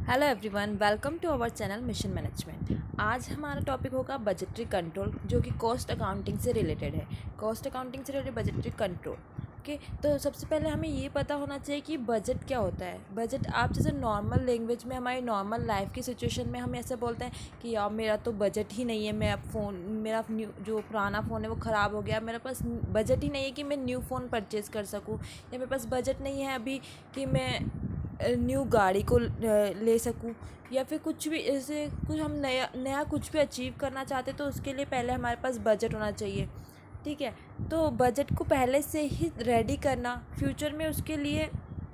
Hello everyone, welcome to our channel mission management. आज हमारा topic होगा बजटरी कंट्रोल, जो कि कॉस्ट अकाउंटिंग से रिलेटेड है। कॉस्ट अकाउंटिंग से रिलेटेड बजटरी कंट्रोल। ओके, तो सबसे पहले हमें ये पता होना चाहिए कि बजट क्या होता है। बजट आप जैसे नॉर्मल लैंग्वेज में, हमारी नॉर्मल लाइफ की सिचुएशन में हम ऐसे बोलते हैं कि यार मेरा तो बजट ही नहीं है, मैं अब मेरा जो पुराना फ़ोन है वो ख़राब हो गया, मेरे पास बजट ही नहीं है कि मैं न्यू फ़ोन परचेज़ कर सकूँ, या मेरे पास बजट नहीं है अभी कि मैं न्यू गाड़ी को ले सकूं, या फिर कुछ भी ऐसे कुछ हम नया नया कुछ भी अचीव करना चाहते तो उसके लिए पहले हमारे पास बजट होना चाहिए। ठीक है, तो बजट को पहले से ही रेडी करना, फ्यूचर में उसके लिए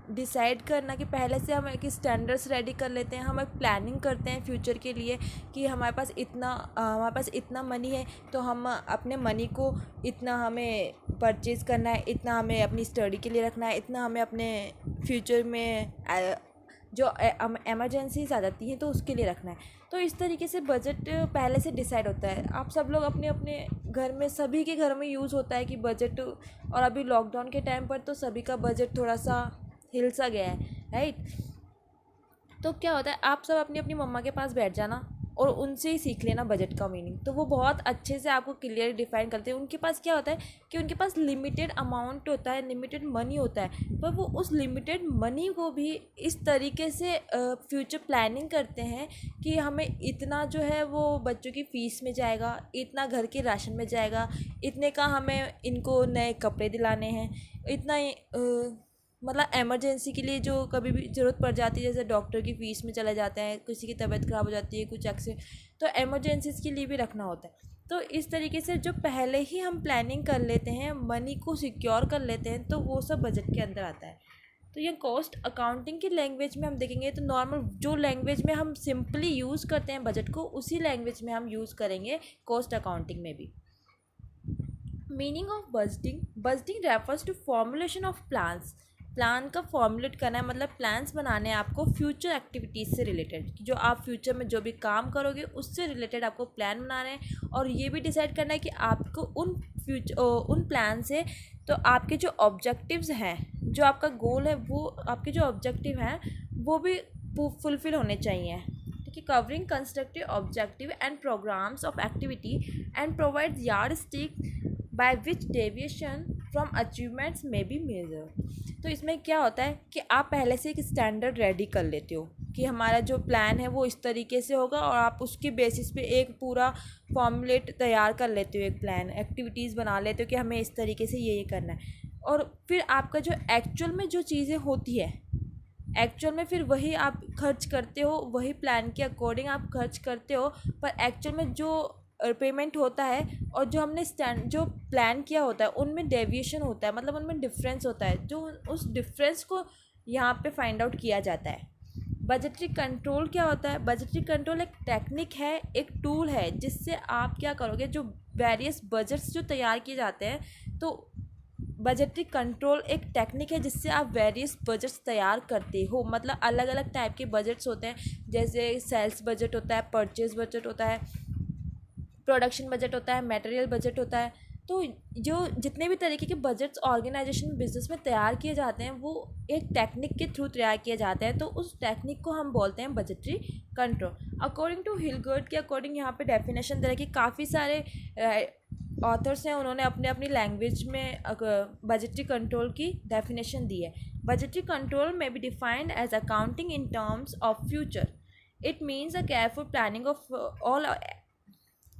डिसाइड करना कि पहले से हम एक स्टैंडर्ड्स रेडी कर लेते हैं, हम एक प्लानिंग करते हैं फ्यूचर के लिए कि हमारे पास इतना मनी है, तो हम अपने मनी को इतना हमें परचेज़ करना है, इतना हमें अपनी स्टडी के लिए रखना है, इतना हमें अपने फ्यूचर में जो एमरजेंसीज आ जाती हैं तो उसके लिए रखना है। तो इस तरीके से बजट पहले से डिसाइड होता है। आप सब लोग अपने अपने घर में, सभी के घर में यूज़ होता है कि बजट, और अभी लॉकडाउन के टाइम पर तो सभी का बजट थोड़ा सा हिल सा गया है, राइट। तो क्या होता है, आप सब अपनी अपनी मम्मा के पास बैठ जाना और उनसे ही सीख लेना बजट का मीनिंग, तो वो बहुत अच्छे से आपको क्लियर डिफाइन करते हैं। उनके पास क्या होता है कि उनके पास लिमिटेड अमाउंट होता है, लिमिटेड मनी होता है, पर वो उस लिमिटेड मनी को भी इस तरीके से फ्यूचर प्लानिंग करते हैं कि हमें इतना जो है वो बच्चों की फ़ीस में जाएगा, इतना घर के राशन में जाएगा, इतने का हमें इनको नए कपड़े दिलाने हैं, इतना मतलब एमरजेंसी के लिए जो कभी भी ज़रूरत पड़ जाती है, जैसे डॉक्टर की फ़ीस में चले जाते हैं, किसी की तबीयत ख़राब हो जाती है, कुछ एक्सीडेंट, तो एमरजेंसीज़ के लिए भी रखना होता है। तो इस तरीके से जो पहले ही हम प्लानिंग कर लेते हैं, मनी को सिक्योर कर लेते हैं, तो वो सब बजट के अंदर आता है। तो ये कॉस्ट अकाउंटिंग की लैंग्वेज में हम देखेंगे तो नॉर्मल जो लैंग्वेज में हम सिंपली यूज़ करते हैं बजट को, उसी लैंग्वेज में हम यूज़ करेंगे कॉस्ट अकाउंटिंग में भी। Meaning of budgeting, budgeting refers to formulation of plans. Plan का फॉर्मुलेट करना है, मतलब प्लान्स बनाने हैं आपको फ्यूचर एक्टिविटीज़ से रिलेटेड, जो आप फ्यूचर में जो भी काम करोगे उससे रिलेटेड आपको प्लान बनाना है, और ये भी डिसाइड करना है कि आपको उन प्लान से तो आपके जो ऑब्जेक्टिव्स हैं, जो आपका गोल है, वो आपके जो ऑब्जेक्टिव हैं वो भी फुलफिल होने चाहिए। ठीक है, covering constructive objective and programmes of activity and provide yardstick by which deviation from achievements may be measure. तो इसमें क्या होता है कि आप पहले से एक स्टैंडर्ड रेडी कर लेते हो कि हमारा जो प्लान है वो इस तरीके से होगा, और आप उसके बेसिस पे एक पूरा फॉर्मुलेट तैयार कर लेते हो, एक प्लान एक्टिविटीज़ बना लेते हो कि हमें इस तरीके से ये करना है। और फिर आपका जो एक्चुअल में जो चीज़ें होती है, एक्चुअल में फिर वही आप खर्च करते हो, वही प्लान के अकॉर्डिंग आप खर्च करते हो, पर एक्चुअल में जो पेमेंट होता है और जो हमने जो प्लान किया होता है उनमें डेविएशन होता है, मतलब उनमें डिफरेंस होता है, जो उस डिफरेंस को यहाँ पे फाइंड आउट किया जाता है। बजटरी कंट्रोल क्या होता है? बजटरी कंट्रोल एक टेक्निक है, एक टूल है, जिससे आप क्या करोगे, जो वेरियस बजट्स जो तैयार किए जाते हैं, तो बजटरी कंट्रोल एक टेक्निक है जिससे आप वेरियस बजट्स तैयार करते हो। मतलब अलग अलग टाइप के बजट्स होते हैं, जैसे सेल्स बजट होता है, परचेज बजट होता है, प्रोडक्शन बजट होता है, मटेरियल बजट होता है। तो जो जितने भी तरीके के बजट्स ऑर्गेनाइजेशन बिजनेस में तैयार किए जाते हैं वो एक टेक्निक के थ्रू तैयार किए जाते हैं, तो उस टेक्निक को हम बोलते हैं बजटरी कंट्रोल। अकॉर्डिंग टू हिलगर्ट के अकॉर्डिंग यहाँ पे डेफिनेशन दे रखी, काफ़ी सारे ऑथर्स हैं, उन्होंने अपने अपनी लैंग्वेज में बजटरी कंट्रोल की डेफिनेशन दी है। Budgetary control may be defined as accounting in terms of future. It means a careful planning of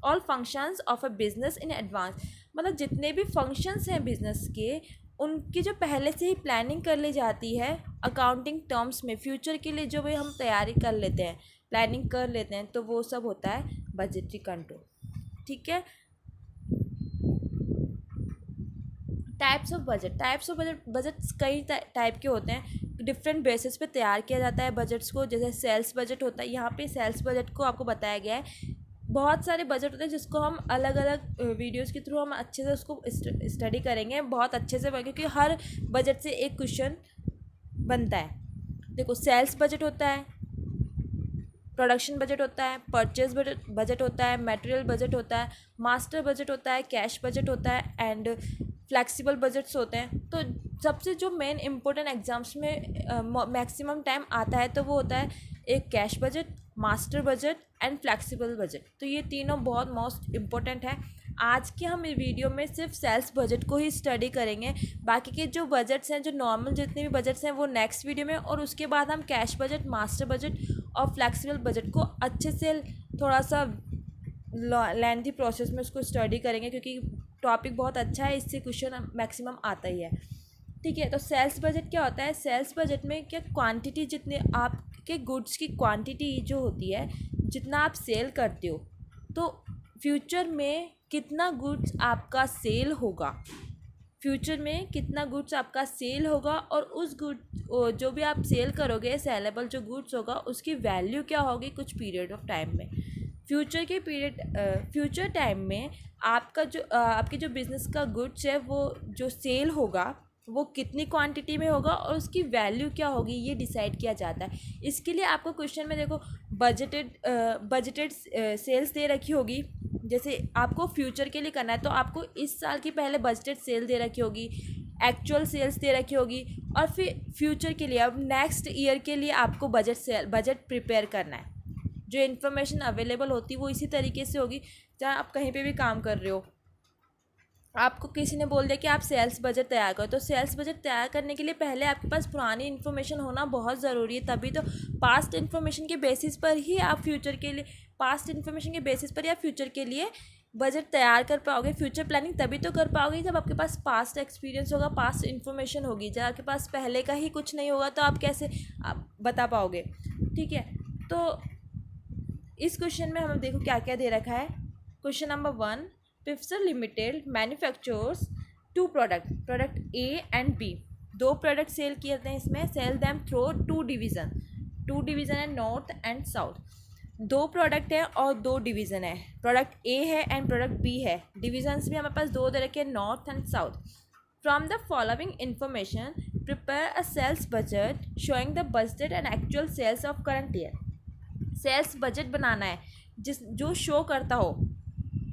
all functions of a business in advance. मतलब जितने भी फंक्शंस हैं बिजनेस के, उनकी जो पहले से ही प्लानिंग कर ली जाती है अकाउंटिंग टर्म्स में, फ्यूचर के लिए जो भी हम तैयारी कर लेते हैं, प्लानिंग कर लेते हैं, तो वो सब होता है बजटरी कंट्रोल। ठीक है, टाइप्स ऑफ बजट, बजट्स कई टाइप के होते हैं, डिफरेंट बेसिस पे तैयार किया जाता है बजट्स को। जैसे सेल्स बजट होता है, यहाँ पे सेल्स बजट को आपको बताया गया है। बहुत सारे बजट होते हैं जिसको हम अलग अलग वीडियोस के थ्रू हम अच्छे से उसको स्टडी करेंगे, बहुत अच्छे से, क्योंकि हर बजट से एक क्वेश्चन बनता है। देखो, सेल्स बजट होता है, प्रोडक्शन बजट होता है, परचेज बजट होता है, मटेरियल बजट होता है, मास्टर बजट होता है, कैश बजट होता है, एंड फ्लेक्सिबल बजट्स होते हैं। तो सबसे जो मेन इम्पोर्टेंट एग्जाम्स में मैक्सिमम टाइम आता है तो वो होता है एक cash budget, master budget and flexible budget. तो ये तीनों बहुत मोस्ट इम्पोर्टेंट है। आज के हम वीडियो में सिर्फ सेल्स बजट को ही स्टडी करेंगे, बाकी के जो बजट्स हैं, जो नॉर्मल जितने भी बजट्स हैं वो नेक्स्ट वीडियो में, और उसके बाद हम कैश बजट, मास्टर बजट और फ्लेक्सिबल बजट को अच्छे से थोड़ा सा लेंथी प्रोसेस में उसको स्टडी करेंगे, क्योंकि टॉपिक बहुत अच्छा है, इससे क्वेश्चन मैक्सिमम आता ही है। ठीक है, तो सेल्स बजट क्या होता है? सेल्स बजट में क्या क्वांटिटी, जितने आपके गुड्स की क्वांटिटी जो होती है, जितना आप सेल करते हो, तो फ्यूचर में कितना गुड्स आपका सेल होगा, फ्यूचर में कितना गुड्स आपका सेल होगा, और उस गुड जो भी आप सेल करोगे, सेलेबल जो गुड्स होगा, उसकी वैल्यू क्या होगी कुछ पीरियड ऑफ टाइम में। फ्यूचर टाइम में आपका जो आपके जो बिज़नेस का गुड्स है, वो जो सेल होगा वो कितनी क्वांटिटी में होगा और उसकी वैल्यू क्या होगी, ये डिसाइड किया जाता है। इसके लिए आपको क्वेश्चन में देखो बजटेड सेल्स दे रखी होगी। जैसे आपको फ्यूचर के लिए करना है तो आपको इस साल की पहले बजटेड सेल दे रखी होगी, एक्चुअल सेल्स दे रखी होगी, और फिर फ्यूचर के लिए, अब नेक्स्ट ईयर के लिए आपको बजट प्रिपेयर करना है। जो इन्फॉर्मेशन अवेलेबल होती है वो इसी तरीके से होगी। चाहे आप कहीं पे भी काम कर रहे हो, आपको किसी ने बोल दिया कि आप सेल्स बजट तैयार करो, तो सेल्स बजट तैयार करने के लिए पहले आपके पास पुरानी इन्फॉर्मेशन होना बहुत ज़रूरी है। तभी तो पास्ट इन्फॉर्मेशन के बेसिस पर ही आप फ्यूचर के लिए फ्यूचर के लिए बजट तैयार कर पाओगे। फ्यूचर प्लानिंग तभी तो कर पाओगे जब आपके पास पास्ट एक्सपीरियंस होगा, पास्ट इन्फॉर्मेशन होगी। जब आपके पास पहले का ही कुछ नहीं होगा तो आप कैसे आप बता पाओगे। ठीक है, तो इस क्वेश्चन में हम देखो क्या क्या दे रखा है। Question number 1, Pfizer limited manufactures 2 product A and B. 2 product sell किए हैं इसमें। सेल दैम थ्रू 2 डिवीज़न है, नॉर्थ एंड साउथ। 2 प्रोडक्ट है और 2 डिवीज़न है। प्रोडक्ट ए है एंड प्रोडक्ट बी है। डिवीजन्स भी हमारे पास 2 दे रखे हैं, north and south. From the following information prepare a sales budget showing the budgeted and actual sales of current year. Sales budget बनाना है जो शो करता हो,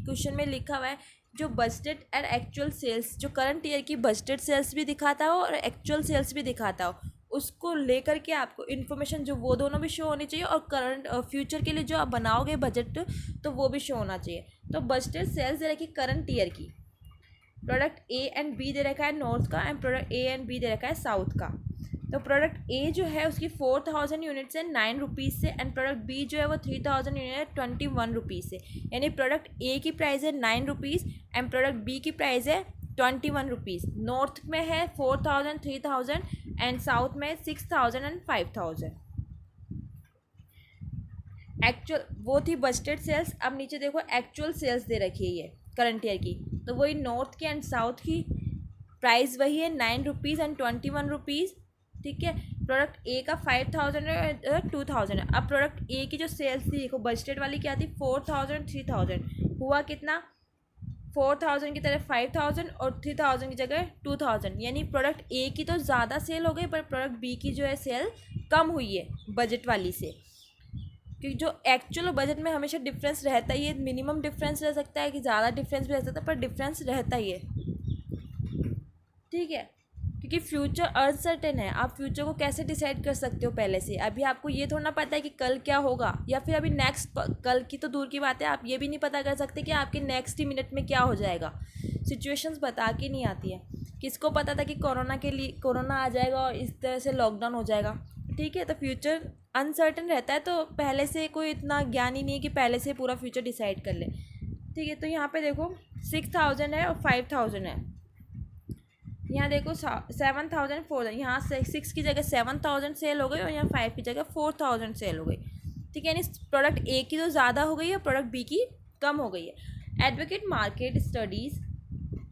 क्वेश्चन में लिखा हुआ है जो बजटेड एंड एक्चुअल सेल्स, जो करंट ईयर की बजटेड सेल्स भी दिखाता हो और एक्चुअल सेल्स भी दिखाता हो, उसको लेकर के आपको इन्फॉर्मेशन जो वो दोनों भी शो होनी चाहिए, और करंट फ्यूचर के लिए जो आप बनाओगे बजट तो वो भी शो होना चाहिए। तो बजटेड सेल्स दे रखी करंट ईयर की, प्रोडक्ट ए एंड बी दे रखा है नॉर्थ का, and product A and B दे रखा है साउथ का। तो प्रोडक्ट ए जो है उसकी 4000 यूनिट्स है 9 रुपीज़ से, एंड प्रोडक्ट बी जो है वो 3000 यूनिट है 21 रुपीज़ से। यानी प्रोडक्ट ए की प्राइस है 9 रुपीज़ एंड प्रोडक्ट बी की प्राइस है 21 रुपीज़। नॉर्थ में है 4000, 3000 एंड साउथ में 6000 एंड 5000। एक्चुअल वो थी बजटेड सेल्स। अब नीचे देखो एक्चुअल सेल्स दे रखी है ये करंट ईयर की, तो वही नॉर्थ की एंड साउथ की प्राइस वही है 9 रुपीज़ एंड 21 रुपीज़। ठीक है, प्रोडक्ट ए का 5000 है, 2000 है। अब प्रोडक्ट ए की जो सेल्स थी देखो बजटेड वाली क्या थी, 4000, 3000, हुआ कितना, 4000 की तरफ 5000 और 3000 की जगह 2000। यानी प्रोडक्ट ए की तो ज़्यादा सेल हो गई, पर प्रोडक्ट बी की जो है सेल कम हुई है बजट वाली से। क्योंकि जो एक्चुअल और बजट में हमेशा डिफरेंस रहता ही है, मिनिमम डिफरेंस रह सकता है कि ज़्यादा डिफरेंस भी रह सकता है, पर डिफरेंस रहता ही है। ठीक है, क्योंकि फ्यूचर अनसर्टेन है। आप फ्यूचर को कैसे डिसाइड कर सकते हो पहले से? अभी आपको ये थोड़ा ना पता है कि कल क्या होगा, या फिर अभी नेक्स्ट, कल की तो दूर की बात है, आप ये भी नहीं पता कर सकते कि आपके नेक्स्ट ही मिनट में क्या हो जाएगा। सिचुएशंस बता के नहीं आती है। किसको पता था कि कोरोना आ जाएगा और इस तरह से लॉकडाउन हो जाएगा। ठीक है, तो फ्यूचर अनसर्टेन रहता है, तो पहले से कोई इतना ज्ञान ही नहीं है कि पहले से पूरा फ्यूचर डिसाइड कर ले। ठीक है, तो यहाँ पे देखो 6000 है और 5000 है। यहाँ देखो 7000, 4000, यहाँ से 6 की जगह 7000 सेल हो गई और यहाँ 5 की जगह 4000 सेल हो गई। ठीक है, यानी प्रोडक्ट ए की तो ज़्यादा हो गई है, प्रोडक्ट बी की कम हो गई है। Advocate market studies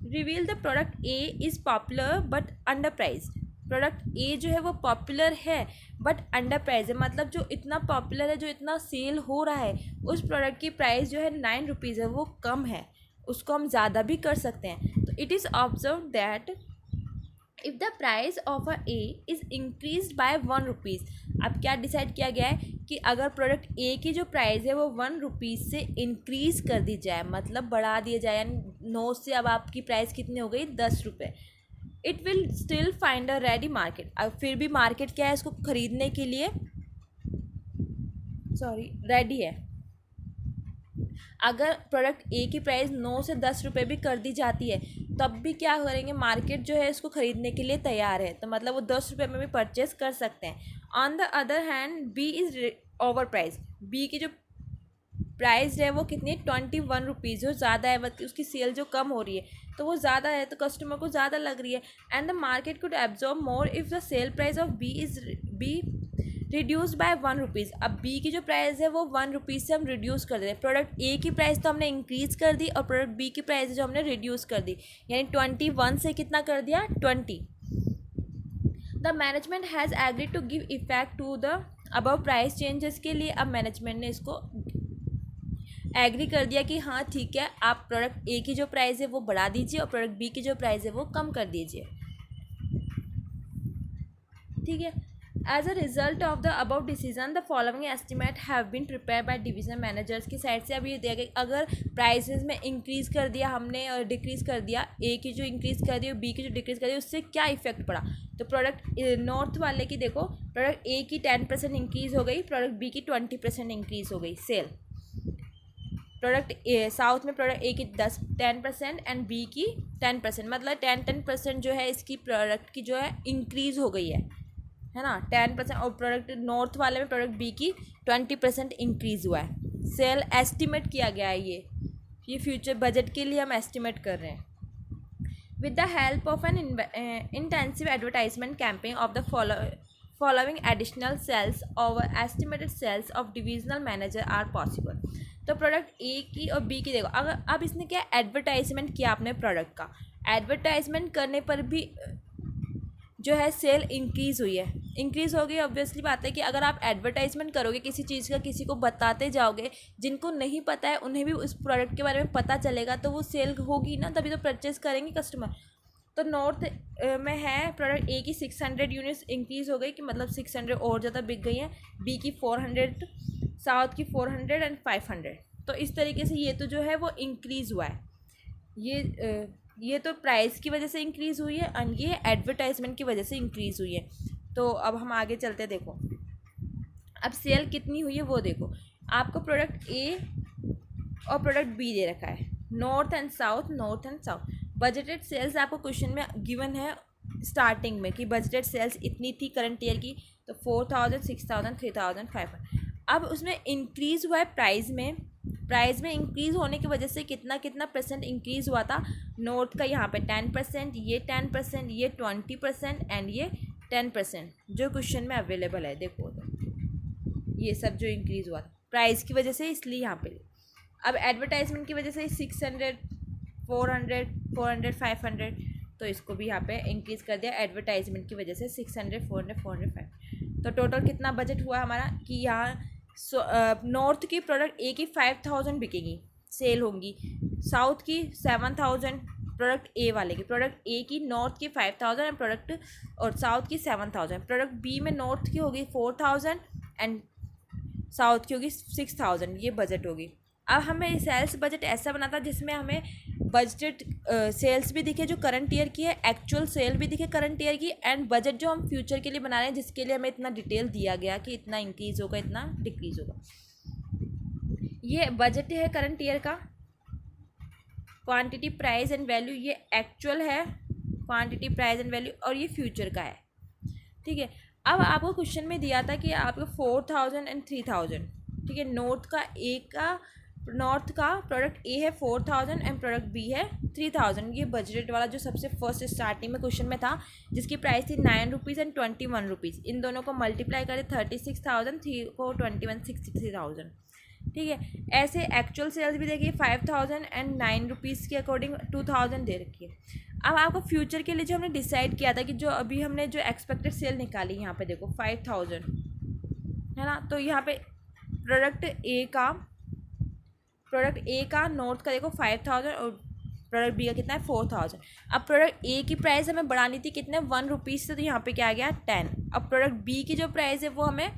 reveal the product A is popular but under price. Product ए जो है वो पॉपुलर है बट अंडर प्राइस है, मतलब जो इतना पॉपुलर है, जो इतना सेल हो रहा है, उस प्रोडक्ट की प्राइस जो है 9 रुपीज़ है, वो कम है, उसको हम ज़्यादा भी कर सकते हैं। तो it is observe that if the price of a A is increase by 1 rupees. अब क्या डिसाइड किया गया है कि अगर प्रोडक्ट ए की जो प्राइस है वो 1 रुपीज़ से इंक्रीज़ कर दी जाए, मतलब बढ़ा दिया जाए, यानी 9 से अब आपकी प्राइस कितनी हो गई, 10 रुपये। It will still find a ready market. अब फिर भी मार्केट क्या है इसको ख़रीदने के लिए, सॉरी रेडी है। अगर प्रोडक्ट ए की प्राइस 9 से 10 रुपये भी कर दी जाती है तब भी क्या करेंगे, मार्केट जो है इसको ख़रीदने के लिए तैयार है, तो मतलब वो 10 रुपये में भी परचेस कर सकते हैं। On the other hand B is over price, B की जो प्राइस है वो कितनी है 21 रुपीज़, जो ज़्यादा है, उसकी सेल जो कम हो रही है तो वो ज़्यादा है, तो कस्टमर को ज़्यादा लग रही है। And the market could absorb more if the sale price of be reduce by 1 rupees. अब बी की जो प्राइस है वो 1 रुपीज़ से हम रिड्यूस कर दे रहे हैं। प्रोडक्ट ए की प्राइस तो हमने इंक्रीज़ कर दी और प्रोडक्ट बी की प्राइस जो हमने रिड्यूस कर दी, यानी 21 से कितना कर दिया 20। The management has agreed to give effect to the above price changes के लिए अब मैनेजमेंट ने इसको एग्री कर दिया कि हाँ ठीक है, आप प्रोडक्ट ए की जो प्राइस है वो बढ़ा दीजिए और प्रोडक्ट बी की जो प्राइस है वो कम कर दीजिए। ठीक है। As a result of the above decision the following estimate have been prepare by division managers की साइड से। अब ये दिया गया अगर प्राइसेस में इंक्रीज़ कर दिया हमने और डिक्रीज़ कर दिया, ए की जो इंक्रीज़ कर दी और बी की जो डिक्रीज़ कर दी, उससे क्या इफेक्ट पड़ा। तो प्रोडक्ट नॉर्थ वाले की देखो, प्रोडक्ट ए की 10% इंक्रीज़ हो गई, प्रोडक्ट बी की 20% इंक्रीज़ हो गई सेल। प्रोडक्ट ए साउथ में प्रोडक्ट ए की 10% एंड बी की 10%, मतलब 10% जो है इसकी प्रोडक्ट की जो है इंक्रीज़ हो गई है ना 10%। और प्रोडक्ट नॉर्थ वाले में प्रोडक्ट बी की 20% इंक्रीज़ हुआ है। सेल एस्टिमेट किया गया है, ये फ्यूचर बजट के लिए हम एस्टिमेट कर रहे हैं। With the help of N intensive advertisement campaign of the following additional sales over estimated sales of divisional manager are possible। तो प्रोडक्ट ए की और बी की देखो, अगर अब इसने क्या एडवर्टाइजमेंट किया अपने प्रोडक्ट का, एडवर्टाइजमेंट करने पर भी जो है सेल इंक्रीज़ हुई है, इंक्रीज़ हो गई। ऑब्वियसली बात है कि अगर आप एडवर्टाइजमेंट करोगे किसी चीज़ का, किसी को बताते जाओगे, जिनको नहीं पता है उन्हें भी उस प्रोडक्ट के बारे में पता चलेगा, तो वो सेल होगी ना, तभी तो परचेस करेंगे कस्टमर। तो नॉर्थ में है प्रोडक्ट ए की 600 यूनिट्स इंक्रीज़ हो गई, कि मतलब 600 और ज़्यादा बिक गई हैं, बी की 400, साउथ की 400 एंड 500। तो इस तरीके से ये तो जो है वो इंक्रीज़ हुआ है। ये तो प्राइस की वजह से इंक्रीज़ हुई है और ये एडवर्टाइजमेंट की वजह से इंक्रीज़ हुई है। तो अब हम आगे चलते, देखो अब सेल कितनी हुई है वो देखो। आपको प्रोडक्ट ए और प्रोडक्ट बी दे रखा है, north and south. Budgeted sales आपको क्वेश्चन में गिवन है स्टार्टिंग में कि बजटेड सेल्स इतनी थी करंट ईयर की, तो 4000, 6000, 3500। अब उसमें इंक्रीज़ हुआ है प्राइस में इंक्रीज़ होने की वजह से कितना परसेंट इंक्रीज़ हुआ था। नॉर्थ का यहाँ पे 10%, ये 10%, ये 20% एंड ये 10% जो क्वेश्चन में अवेलेबल है। देखो तो ये सब जो इंक्रीज़ हुआ था प्राइस की वजह से, इसलिए यहाँ पे। अब एडवर्टाइजमेंट की वजह से 600, 400, 500, तो इसको भी यहाँ पे इंक्रीज़ कर दिया एडवर्टाइजमेंट की वजह से 600, 400, 400, 500। तो टोटल कितना बजट हुआ हमारा कि यहाँ नॉर्थ की प्रोडक्ट ए की 5000 बिकेगी, सेल होंगी, साउथ की 7000, प्रोडक्ट ए वाले की, प्रोडक्ट ए की नॉर्थ की 5000 एंड प्रोडक्ट और साउथ की 7000। प्रोडक्ट बी में नॉर्थ की होगी 4000 एंड साउथ की होगी 6000। ये बजट होगी। अब हमें सेल्स बजट ऐसा बना था जिसमें हमें बजटेड सेल्स भी दिखे जो करंट ईयर की है, एक्चुअल सेल भी दिखे करंट ईयर की, एंड बजट जो हम फ्यूचर के लिए बना रहे हैं जिसके लिए हमें इतना डिटेल दिया गया कि इतना इंक्रीज़ होगा, इतना डिक्रीज़ होगा। ये बजट है करंट ईयर का। क्वांटिटी, प्राइस एंड वैल्यू, ये एक्चुअल है क्वांटिटी, प्राइस एंड वैल्यू, और ये फ्यूचर का है। ठीक है। अब आपको क्वेश्चन में दिया था कि आपको 4000 एंड 3000, ठीक है। नॉर्थ का प्रोडक्ट ए है 4000 एंड प्रोडक्ट बी है 3000। ये बजट वाला जो सबसे फर्स्ट स्टार्टिंग में क्वेश्चन में था, जिसकी प्राइस थी 9 रुपीज़ एंड 21 रुपीज़। इन दोनों को मल्टीप्लाई करें 36,000, 3 को 21, 63,000। ठीक है। ऐसे एक्चुअल सेल्स भी देखिए 5000 एंड 9 रुपीज़ के अकॉर्डिंग 2000 दे रखी है। अब आपको फ्यूचर के लिए जो हमने डिसाइड किया था कि जो अभी हमने जो एक्सपेक्टेड सेल निकाली, यहाँ पे देखो 5000 है ना, तो यहाँ पे प्रोडक्ट ए का नॉर्थ का देखो 5000 और प्रोडक्ट बी का कितना है 4000। अब प्रोडक्ट ए की प्राइस हमें बढ़ानी थी कितने 1 रुपीज़ से, तो यहाँ पे क्या आ गया 10। अब प्रोडक्ट बी की जो प्राइस है वो हमें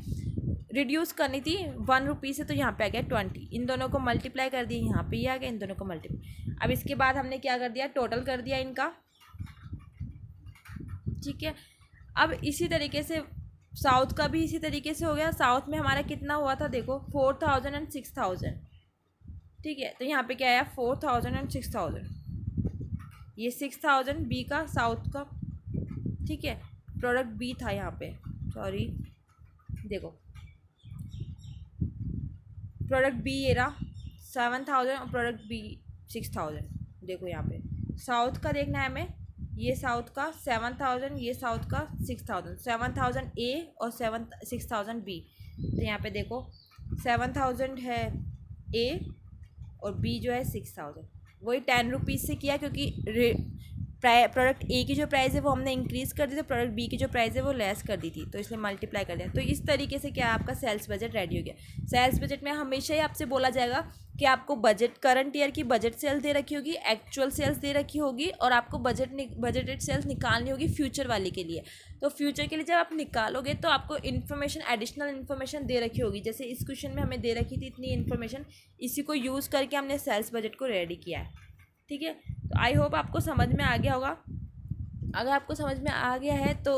रिड्यूस करनी थी 1 रुपीज़ से, तो यहाँ पे आ गया 20। इन दोनों को मल्टीप्लाई कर दिया, यहाँ पे ये आ गया, इन दोनों को मल्टीप्लाई। अब इसके बाद हमने क्या कर दिया, टोटल कर दिया इनका। ठीक है। अब इसी तरीके से साउथ का भी इसी तरीके से हो गया। साउथ में हमारा कितना हुआ था देखो, 4000 एंड 6000। ठीक है, तो यहाँ पे क्या आया, 4000 एंड 6000। ये 6000 बी का, साउथ का। ठीक है, प्रोडक्ट बी था यहाँ पे, सॉरी देखो प्रोडक्ट बी ये रहा 7000 और प्रोडक्ट बी 6000। देखो यहाँ पे साउथ का देखना है हमें, ये साउथ का 7000, ये साउथ का 6000, 7000 ए और 6000 बी। तो यहाँ पे देखो 7000 है ए और बी जो है 6000। वही 10 रुपीज़ से किया, क्योंकि प्रोडक्ट ए की जो प्राइस है वो हमने इंक्रीज़ कर दी, तो प्रोडक्ट बी की जो प्राइस है वो लेस कर दी थी, तो इसलिए मल्टीप्लाई कर दिया। तो इस तरीके से क्या आपका सेल्स बजट रेडी हो गया। सेल्स बजट में हमेशा ही आपसे बोला जाएगा कि आपको बजट, करंट ईयर की बजट सेल्स दे रखी होगी, एक्चुअल सेल्स दे रखी होगी, और आपको बजटेड सेल्स निकालनी होगी फ्यूचर वाले के लिए। तो फ्यूचर के लिए जब आप निकालोगे तो आपको इन्फॉर्मेशन, एडिशनल इन्फॉर्मेशन दे रखी होगी। जैसे इस क्वेश्चन में हमें दे रखी थी इतनी इन्फॉर्मेशन, इसी को यूज़ करके हमने सेल्स बजट को रेडी किया है। ठीक है, तो आई होप आपको समझ में आ गया होगा। अगर आपको समझ में आ गया है तो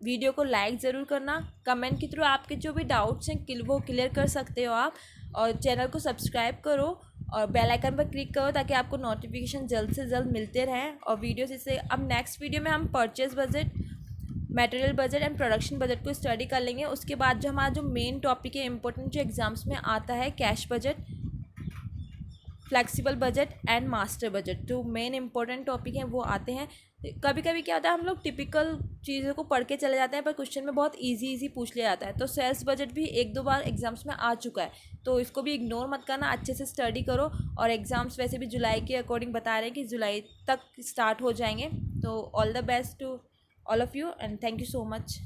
वीडियो को लाइक ज़रूर करना। कमेंट के थ्रू आपके जो भी डाउट्स हैं वो क्लियर कर सकते हो आप, और चैनल को सब्सक्राइब करो और बेल आइकन पर क्लिक करो ताकि आपको नोटिफिकेशन जल्द से जल्द मिलते रहें। और वीडियो से अब नेक्स्ट वीडियो में हम purchase budget, material budget and production budget को स्टडी कर लेंगे। उसके बाद जो हमारा जो मेन टॉपिक है, इंपॉर्टेंट जो एग्जाम्स में आता है, cash budget, flexible budget and master budget, जो मेन इंपॉर्टेंट टॉपिक हैं वो आते हैं। कभी कभी क्या होता है, हम लोग टिपिकल चीज़ों को पढ़ के चले जाते हैं, पर क्वेश्चन में बहुत इजी पूछ लिया जाता है। तो सेल्स बजट भी 1-2 बार एग्जाम्स में आ चुका है, तो इसको भी इग्नोर मत करना, अच्छे से स्टडी करो। और एग्ज़ाम्स वैसे भी जुलाई के अकॉर्डिंग बता रहे हैं कि जुलाई तक स्टार्ट हो जाएंगे। तो all the best to all of you and thank you so much.